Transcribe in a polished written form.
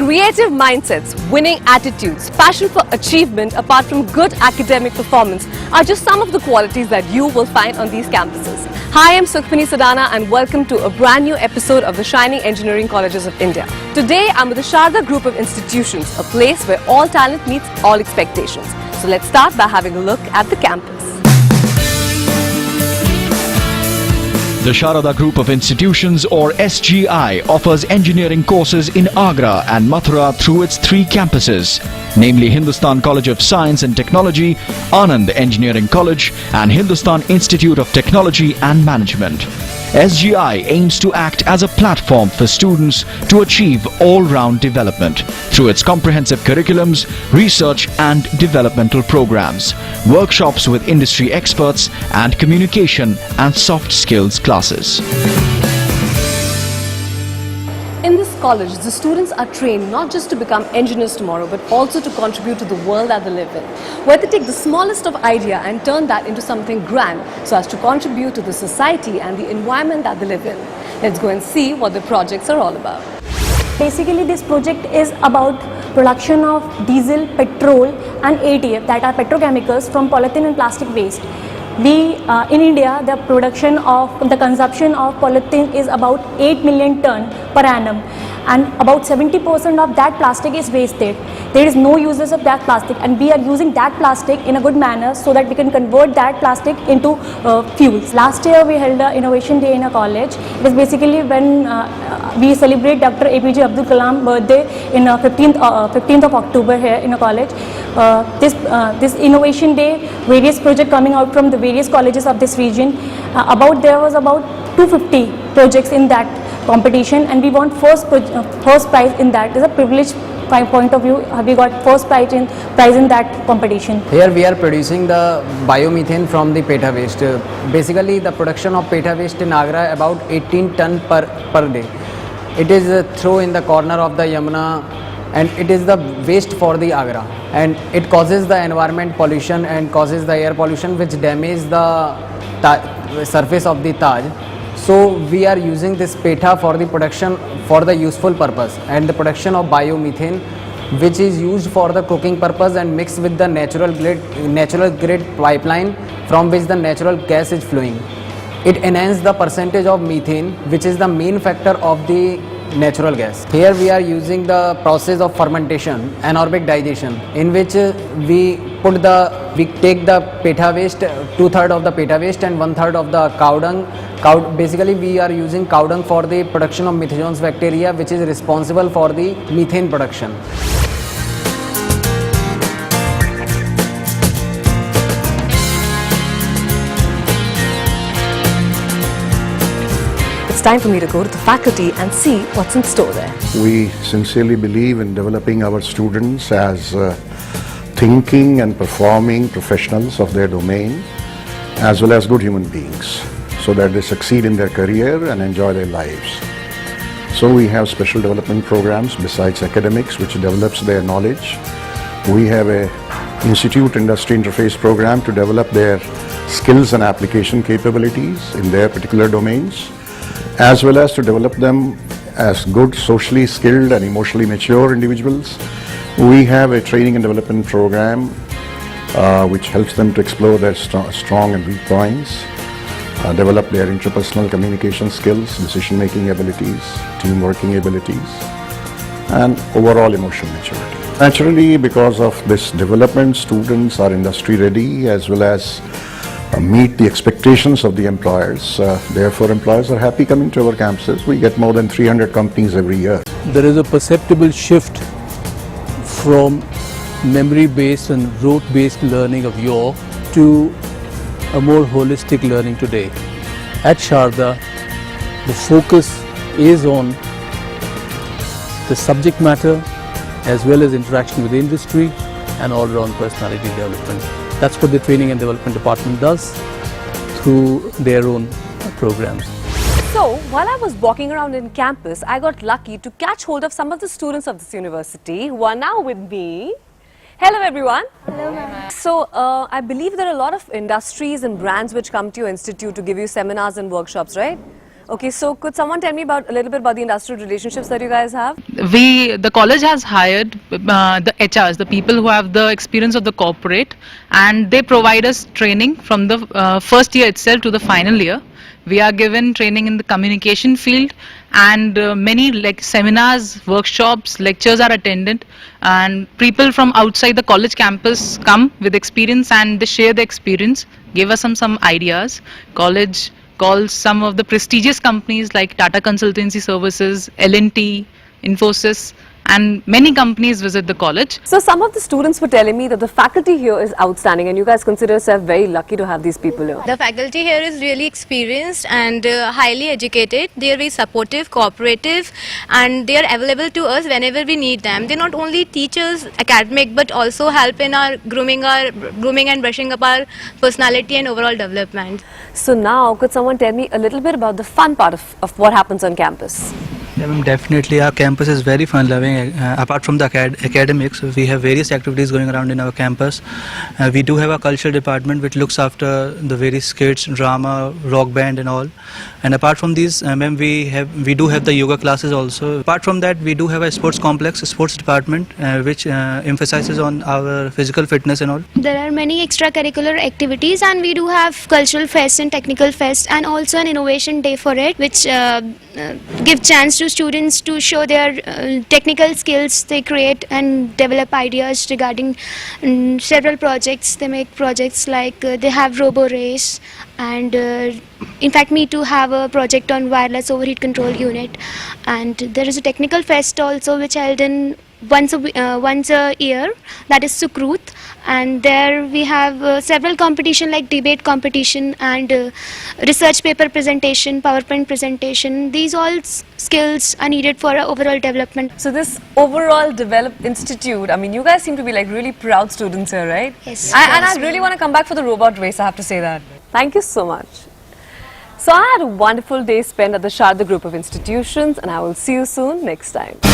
Creative mindsets, winning attitudes, passion for achievement apart from good academic performance are just some of the qualities that you will find on these campuses. Hi, I'm Sukhmani Sadana and welcome to a brand new episode of the Shining Engineering Colleges of India. Today I'm with the Sharda Group of Institutions, a place where all talent meets all expectations. So let's start by having a look at the campus. The Sharda Group of Institutions, or SGI, offers engineering courses in Agra and Mathura through its 3 campuses, namely Hindustan College of Science and Technology, Anand Engineering College and Hindustan Institute of Technology and Management. SGI aims to act as a platform for students to achieve all-round development through its comprehensive curriculums, research and developmental programs, workshops with industry experts and communication and soft skills classes. In this college, the students are trained not just to become engineers tomorrow, but also to contribute to the world that they live in, where they take the smallest of idea and turn that into something grand so as to contribute to the society and the environment that they live in. Let's go and see what the projects are all about. Basically, this project is about production of diesel, petrol and ATF, that are petrochemicals, from polythene and plastic waste. In India, the consumption of polythene is about 8 million ton per annum, and about 70% of that plastic is wasted. There is no uses of that plastic, and we are using that plastic in a good manner so that we can convert that plastic into fuels. Last year we held an innovation day in a college. It was basically when we celebrate Dr. APJ Abdul Kalam birthday in 15th of October here in a college. This innovation day, various projects coming out from the various colleges of this region. There was about 250 projects in that competition, and we won first prize in that. It's a privilege point of view. We got first prize in that competition. Here we are producing the biomethane from the PETA waste. Basically, the production of PETA waste in Agra about 18 ton per day. It is thrown in the corner of the Yamuna, and it is the waste for the Agra, and it causes the environment pollution and causes the air pollution, which damages the surface of the Taj. So we are using this PETA for the production for the useful purpose, and the production of biomethane, which is used for the cooking purpose and mixed with the natural grid pipeline from which the natural gas is flowing. It enhances the percentage of methane, which is the main factor of the natural gas. Here we are using the process of fermentation, anaerobic digestion, in which we take the PETA waste, 2/3 of the PETA waste and 1/3 of the cow dung. Basically we are using cow dung for the production of methogens bacteria, which is responsible for the methane production. It's time for me to go to the faculty and see what's in store there. We sincerely believe in developing our students as thinking and performing professionals of their domain, as well as good human beings, so that they succeed in their career and enjoy their lives. So we have special development programs besides academics, which develops their knowledge. We have a institute industry interface program to develop their skills and application capabilities in their particular domains, as well as to develop them as good, socially skilled and emotionally mature individuals. We have a training and development program which helps them to explore their strong and weak points, develop their interpersonal communication skills, decision-making abilities, team-working abilities, and overall emotional maturity. Naturally, because of this development, students are industry-ready as well as meet the expectations of the employers. Therefore, employers are happy coming to our campuses. We get more than 300 companies every year. There is a perceptible shift from memory-based and rote-based learning of yore to a more holistic learning today. At Sharda, the focus is on the subject matter as well as interaction with industry and all-round personality development. That's what the Training and Development Department does through their own programs. So, while I was walking around in campus, I got lucky to catch hold of some of the students of this university who are now with me. Hello everyone. Hello ma'am. So, I believe there are a lot of industries and brands which come to your institute to give you seminars and workshops, right? Okay, so could someone tell me about a little bit about the industrial relationships that you guys have? The college has hired the HRs, the people who have the experience of the corporate, and they provide us training from the first year itself to the final year. We are given training in the communication field, and many like seminars, workshops, lectures are attended, and people from outside the college campus come with experience and they share the experience, give us some ideas. College calls some of the prestigious companies like Tata Consultancy Services, L&T, Infosys, and many companies visit the college. So some of the students were telling me that the faculty here is outstanding, and you guys consider yourself very lucky to have these people here. The faculty here is really experienced and highly educated. They are very supportive, cooperative, and they are available to us whenever we need them. They not only teach us academic but also help in our grooming and brushing up our personality and overall development. So now, could someone tell me a little bit about the fun part of what happens on campus? Yeah, ma'am, definitely our campus is very fun loving. Apart from the academics, we have various activities going around in our campus. We do have a cultural department which looks after the various skits, drama, rock band and all. And apart from these, ma'am, we do have the yoga classes also. Apart from that, we do have a sports complex, a sports department which emphasizes on our physical fitness and all. There are many extracurricular activities, and we do have cultural fest and technical fest, and also an innovation day for it, which give chance to students to show their technical skills. They create and develop ideas regarding several projects. They make projects like they have robo race, and in fact me too have a project on wireless overheat control unit. And there is a technical fest also which held in once a year, that is Sukrut, and there we have several competition like debate competition and research paper presentation, PowerPoint presentation. These all skills are needed for overall development. So this overall developed institute, I mean, you guys seem to be like really proud students here, right? Yes. And I really want to come back for the robot race, I have to say that. Thank you so much. So I had a wonderful day spent at the Sharda Group of Institutions, and I will see you soon next time.